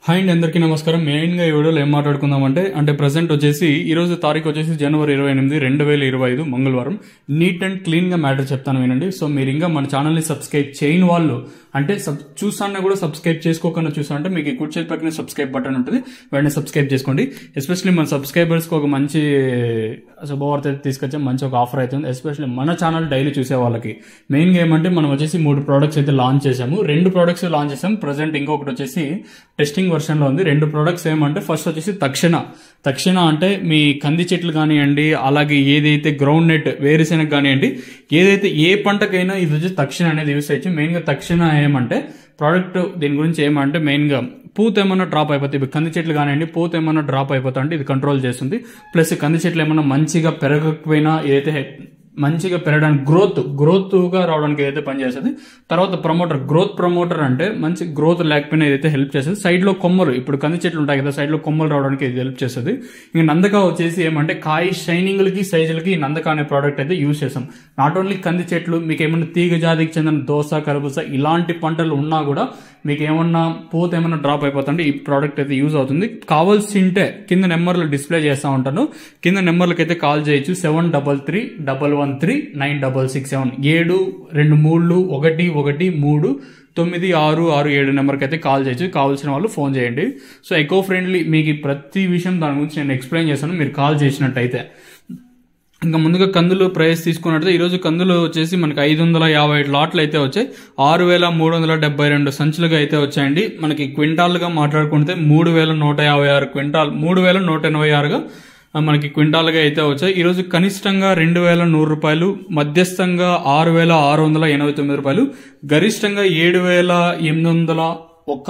Hi అండి, అందరికీ నమస్కారం. మెయిన్గా ఈ వీడియోలో ఏం మాట్లాడుకుందామంటే ప్రెసెంట్ వచ్చేసి ఈరోజు తారీఖు వచ్చేసి జనవరి 28, 2025 మంగళవారం. నీట్ అండ్ క్లీన్గా మ్యాటర్ చెప్తాను వినండి. సో మీరు ఇంకా మన ఛానల్ని సబ్స్క్రైబ్ చేయని వాళ్ళు అంటే చూసాన్నా కూడా సబ్స్క్రైబ్ చేసుకోకుండా చూసానంటే మీకు కుడి చేతి పక్కన సబ్స్క్రైబ్ బటన్ ఉంటుంది, వెంటనే సబ్స్క్రైబ్ చేసుకోండి. ఎస్పెషల్లీ మన సబ్స్క్రైబర్స్కి ఒక మంచి శుభవార్త అయితే తీసుకొచ్చాం, మంచి ఒక ఆఫర్ అవుతుంది. ఎస్పెషల్లీ మన ఛానల్ డైలీ చూసే వాళ్ళకి మెయిన్గా ఏమంటే మనం వచ్చేసి 3 ప్రోడక్ట్స్ అయితే లాంచ్ చేసాము. 2 ప్రోడక్ట్స్ లాంచ్ చేసాము. ప్రజెంట్ ఇంకొకటి వచ్చేసి టెస్టింగ్ వర్షన్ లో ఉంది. 2 ప్రోడక్ట్స్ ఏమంటే ఫస్ట్ వచ్చేసి తక్షణ అంటే మీ కంది చెట్లు కానివ్వండి, అలాగే ఏదైతే గ్రౌండ్ నెట్ వేరుశెనగ కానివ్వండి, ఏదైతే ఏ పంటకైనా ఇది వచ్చి తక్షణ అనేది యూస్ చేయొచ్చు. మెయిన్ గా తక్షణ ఏమంటే ప్రోడక్ట్ దీని గురించి ఏమంటే మెయిన్ గా పూత ఏమన్నా డ్రాప్ అయిపోతాయి, ఇప్పుడు కంది చెట్లు కానివ్వండి పూత ఏమన్నా డ్రాప్ అయిపోతా అంటే ఇది కంట్రోల్ చేస్తుంది. ప్లస్ కంది చెట్లు ఏమన్నా మంచిగా పెరగకపోయినా ఏదైతే మంచిగా పెరగడానికి గ్రోత్ గా రావడానికి ఏదైతే పనిచేస్తుంది. తర్వాత గ్రోత్ ప్రమోటర్ అంటే మంచి గ్రోత్ లేకపోయినా ఏదైతే హెల్ప్ చేస్తుంది. సైడ్ లో కొమ్మలు, ఇప్పుడు కంది చెట్లు ఉంటాయి కదా, సైడ్ లో కొమ్మలు రావడానికి ఇది హెల్ప్ చేస్తుంది. ఇంకా నందక వచ్చేసి ఏమంటే కాయ షైనింగ్లకి సైజులకి నందక అనే ప్రోడక్ట్ అయితే యూజ్ చేస్తాం. నాట్ ఓన్లీ కంది చెట్లు, మీకు ఏమన్నా తీగ జాతికి చెందిన దోస, కరబూస ఇలాంటి పంటలు ఉన్నా కూడా మీకు ఏమన్నా పూత ఏమన్నా డ్రాప్ అయిపోతుంటే ఈ ప్రోడక్ట్ అయితే యూజ్ అవుతుంది. కావాల్సింటే కింద నెంబర్లు డిస్ప్లే చేస్తా ఉంటాను, కింద నెంబర్లకి అయితే కాల్ చేయొచ్చు. 7331196667 723113667 నెంబర్కి అయితే కాల్ చేయొచ్చు. కావాల్సిన వాళ్ళు ఫోన్ చేయండి. సో ఎకో ఫ్రెండ్లీ మీకు ప్రతి విషయం దాని గురించి నేను ఎక్స్ప్లెయిన్ చేస్తాను మీరు కాల్ చేసినట్టయితే. ఇంకా ముందుగా కందులు ప్రైస్ తీసుకున్నట్లయితే ఈరోజు కందులు వచ్చేసి మనకి 557 లాట్లు అయితే వచ్చాయి. 6372 సంచులుగా అయితే వచ్చాయండి. మనకి క్వింటాల్గా మాట్లాడుకుంటే 3156 క్వింటాల్ 3186గా మనకి క్వింటాల్గా అయితే వచ్చాయి. ఈరోజు కనిష్టంగా 2100 రూపాయలు, మధ్యస్థంగా 6689 రూపాయలు, గరిష్టంగా 7801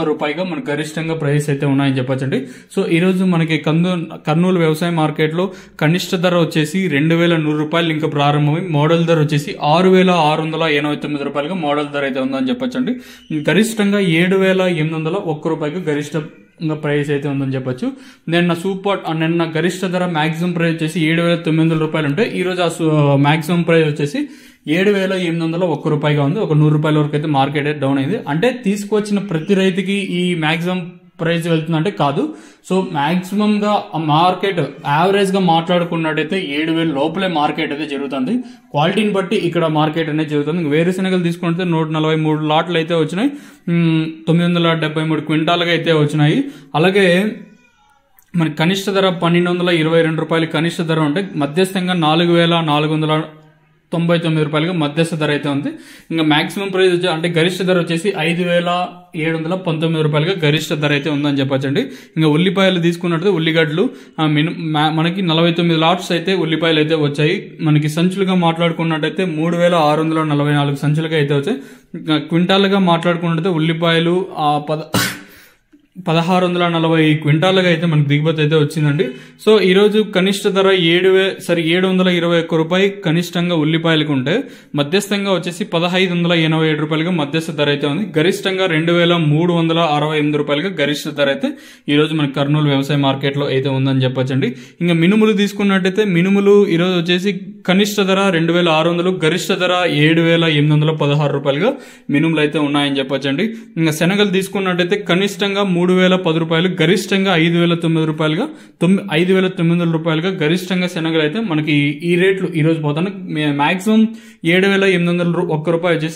రూపాయిగా మనకు గరిష్టంగా ప్రైస్ అయితే ఉన్నాయని చెప్పొచ్చండి. సో ఈ రోజు మనకి కర్నూలు వ్యవసాయ మార్కెట్ లో కనిష్ట ధర వచ్చేసి 2100 రూపాయలు ఇంకా ప్రారంభమై మోడల్ ధర వచ్చేసి 6689 రూపాయలుగా మోడల్ ధర అయితే ఉందని చెప్పొచ్చండి. గరిష్టంగా 7801 రూపాయికి గరిష్టంగా ప్రైస్ అయితే ఉందని చెప్పొచ్చు. నిన్న గరిష్ట ధర మాక్సిమం ప్రైస్ వచ్చేసి 7900 రూపాయలు ఉంటే ఈ రోజు ఆ మాక్సిమం ప్రైస్ వచ్చేసి 7801 రూపాయిగా ఉంది. ఒక 100 రూపాయల వరకు అయితే మార్కెట్ డౌన్ అయింది. అంటే తీసుకొచ్చిన ప్రతి రైతుకి ఈ మాక్సిమం ప్రైస్ వెళ్తుందంటే కాదు. సో మాక్సిమం గా మార్కెట్ యావరేజ్ గా మాట్లాడుకున్నట్టయితే 7000 లోపలే మార్కెట్ అయితే జరుగుతుంది. క్వాలిటీని బట్టి ఇక్కడ మార్కెట్ అనేది జరుగుతుంది. వేరుశెనగలు తీసుకుంటే 143 లాట్లు అయితే వచ్చినాయి, 973 క్వింటాల్గా అయితే వచ్చినాయి. అలాగే మనకి కనిష్ట ధర 1222 రూపాయలు కనిష్ట ధర ఉంటే మధ్యస్థంగా 4499 రూపాయలుగా మధ్యస్థ ధర అయితే ఉంది. ఇంకా మాక్సిమం ప్రైస్ వచ్చి అంటే గరిష్ట ధర వచ్చేసి 5719 రూపాయలుగా గరిష్ట ధర అయితే ఉందని చెప్పొచ్చండి. ఇంకా ఉల్లిపాయలు తీసుకున్నట్టు ఉల్లిగడ్డలు మనకి 49 లాట్స్ అయితే ఉల్లిపాయలు అయితే వచ్చాయి. మనకి సంచులుగా మాట్లాడుకున్నట్టయితే 3644 సంచులుగా అయితే వచ్చాయి. క్వింటాల్గా మాట్లాడుకున్నట్టయితే ఉల్లిపాయలు 1640 క్వింటాల్గా అయితే మనకు దిగుబడి అయితే వచ్చిందండి. సో ఈ రోజు కనిష్ట ధర 721 రూపాయి కనిష్టంగా ఉల్లిపాయలకు ఉంటే మధ్యస్థంగా వచ్చేసి 1587 రూపాయలుగా మధ్యస్థ ధర అయితే ఉంది. గరిష్టంగా 2368 రూపాయలుగా గరిష్ట ధర అయితే ఈ రోజు మన కర్నూలు వ్యవసాయ మార్కెట్ లో అయితే ఉందని చెప్పొచ్చండి. ఇంకా మినుములు తీసుకున్నట్టయితే మినుములు ఈ రోజు వచ్చేసి కనిష్ట ధర 2600, గరిష్ట ధర 7816 రూపాయలుగా మినుములు అయితే ఉన్నాయని చెప్పొచ్చండి. ఇంకా శనగలు తీసుకున్నట్టయితే కనిష్టంగా 3010 రూపాయలు, గరిష్టంగా 5009 రూపాయలుగా 5900 రూపాయలుగా గరిష్టంగా శనగలు అయితే మనకి ఈ రేట్లు ఈ రోజు పోతాను. మాక్సిమం 7801 రూపాయి వచ్చేసి